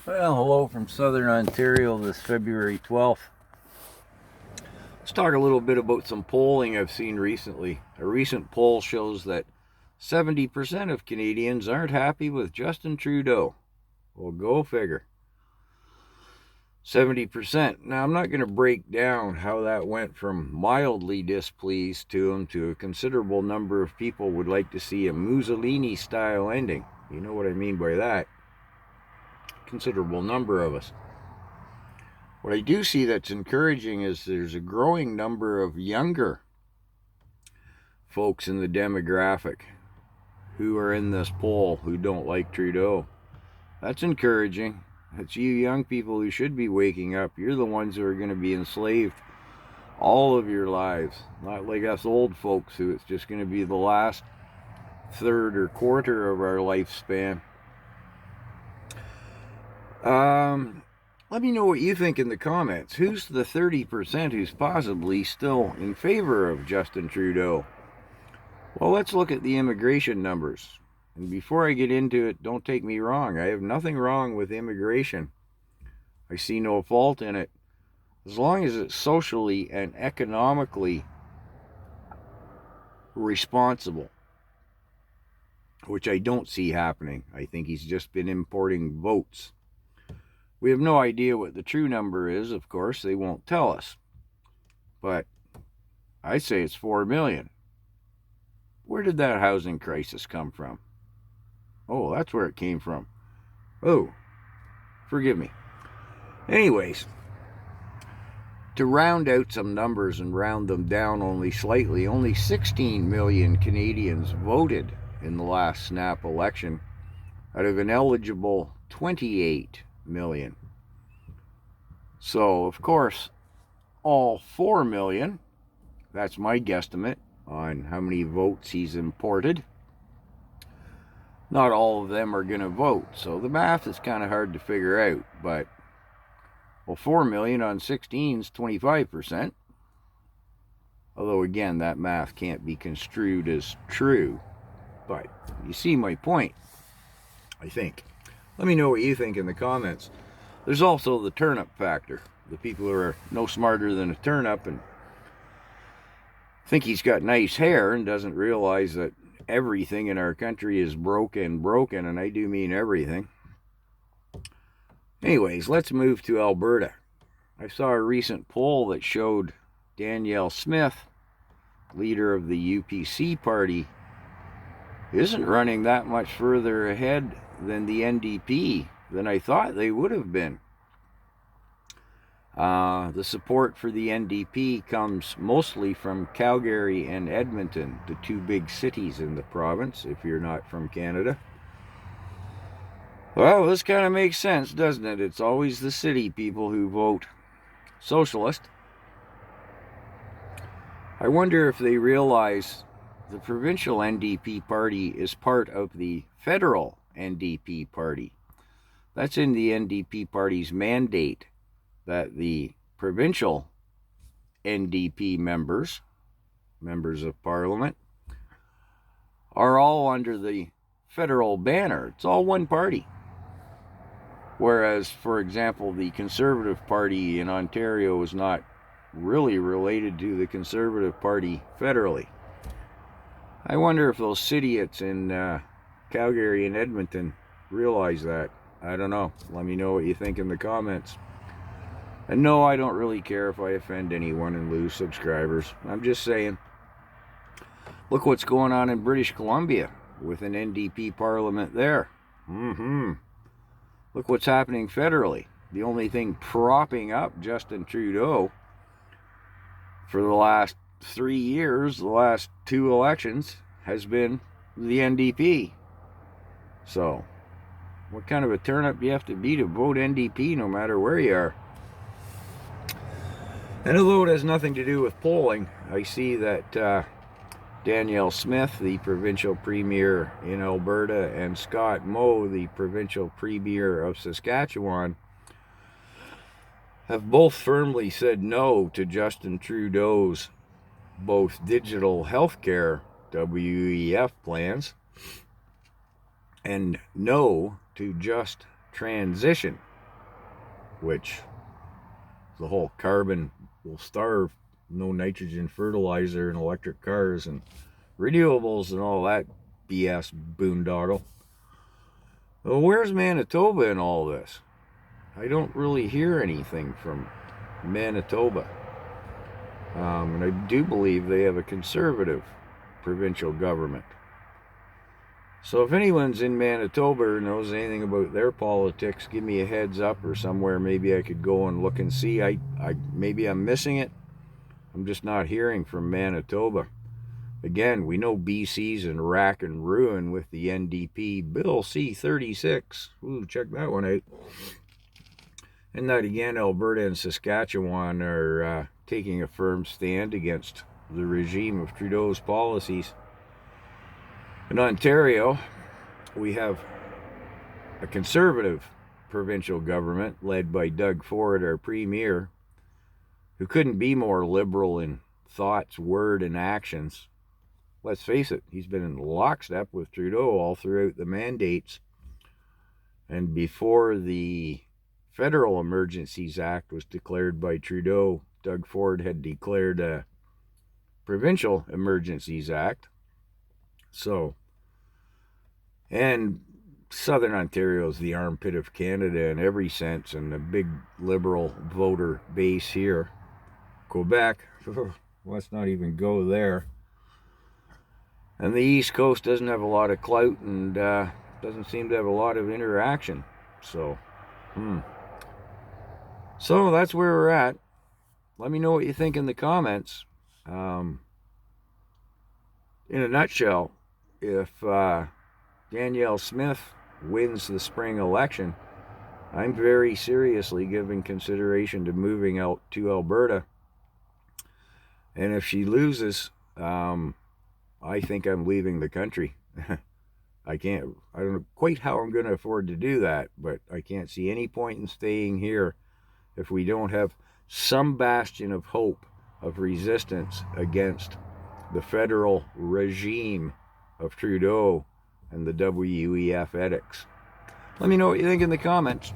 Well, hello from Southern Ontario this February 12th. Let's talk a little bit about some polling I've seen recently. A recent poll shows that 70% of Canadians aren't happy with Justin Trudeau. Well, go figure. 70%. Now, I'm not going to break down how that went from mildly displeased to him to a considerable number of people would like to see a Mussolini-style ending. You know what I mean by that. Considerable number of us. What I do see that's encouraging is there's a growing number of younger folks in the demographic who are in this poll who don't like Trudeau. That's encouraging. It's you young people who should be waking up. You're the ones who are going to be enslaved all of your lives. Not like us old folks who it's just going to be the last third or quarter of our lifespan. Let me know what you think in the comments. Who's the 30% who's possibly still in favor of Justin Trudeau? Well, let's look at the immigration numbers. And before I get into it, don't take me wrong. I have nothing wrong with immigration. I see no fault in it. As long as it's socially and economically responsible, which I don't see happening. I think he's just been importing votes. We have no idea what the true number is, of course. They won't tell us. But I say it's 4 million. Where did that housing crisis come from? Oh, that's where it came from. Oh, forgive me. Anyways, to round out some numbers and round them down only slightly, only 16 million Canadians voted in the last snap election out of an eligible 28 million. So, of course, all 4 million, that's my guesstimate on how many votes he's imported. Not all of them are going to vote, so the math is kind of hard to figure out, but, well, 4 million on 16 is 25%. Although, again, that math can't be construed as true, but you see my point, I think. Let me know what you think in the comments. There's also the turnip factor. The people who are no smarter than a turnip and think he's got nice hair and doesn't realize that everything in our country is broken, and I do mean everything. Anyways, let's move to Alberta. I saw a recent poll that showed Danielle Smith, leader of the UPC party, isn't running that much further ahead than the NDP than I thought they would have been. The support for the NDP comes mostly from Calgary and Edmonton, the two big cities in the province, if you're not from Canada. Well, this kind of makes sense, doesn't it? It's always the city people who vote socialist. I wonder if they realize the provincial NDP party is part of the federal NDP party. That's in the NDP party's mandate, that the provincial NDP members of parliament, are all under the federal banner. It's all one party. Whereas, for example, the Conservative Party in Ontario is not really related to the Conservative Party federally. I wonder if those idiots in Calgary and Edmonton realize that. I don't know. Let me know what you think in the comments. And no, I don't really care if I offend anyone and lose subscribers. I'm just saying, look what's going on in British Columbia with an NDP parliament there. Look what's happening federally. The only thing propping up Justin Trudeau for the last 3 years, the last 2 elections, has been the NDP. So, what kind of a turnip do you have to be to vote NDP no matter where you are? And although it has nothing to do with polling, I see that Danielle Smith, the provincial premier in Alberta, and Scott Moe, the provincial premier of Saskatchewan, have both firmly said no to Justin Trudeau's both digital healthcare WEF plans and no to just transition. which the whole carbon will starve, no nitrogen fertilizer and electric cars and renewables and all that BS boondoggle. Well, where's Manitoba in all this? I don't really hear anything from Manitoba. And I do believe they have a conservative provincial government. So if anyone's in Manitoba or knows anything about their politics, give me a heads up, or somewhere maybe I could go and look and see. Maybe I'm missing it. I'm just not hearing from Manitoba. Again, we know BC's in rack and ruin with the NDP Bill C-36. Ooh, check that one out. And that again, Alberta and Saskatchewan are taking a firm stand against the regime of Trudeau's policies. In Ontario, we have a conservative provincial government led by Doug Ford, our premier, who couldn't be more liberal in thoughts, word, and actions. Let's face it, he's been in lockstep with Trudeau all throughout the mandates. And before the Federal Emergencies Act was declared by Trudeau, Doug Ford had declared a Provincial Emergencies Act. So, and Southern Ontario is the armpit of Canada in every sense, and a big liberal voter base here. Quebec, let's not even go there. And the East Coast doesn't have a lot of clout and doesn't seem to have a lot of interaction. So, So that's where we're at. Let me know what you think in the comments. In a nutshell, if Danielle Smith wins the spring election, I'm very seriously giving consideration to moving out to Alberta. And if she loses, I think I'm leaving the country. I don't know quite how I'm going to afford to do that, but I can't see any point in staying here if we don't have some bastion of hope of resistance against the federal regime of Trudeau and the WEF edicts. Let me know what you think in the comments.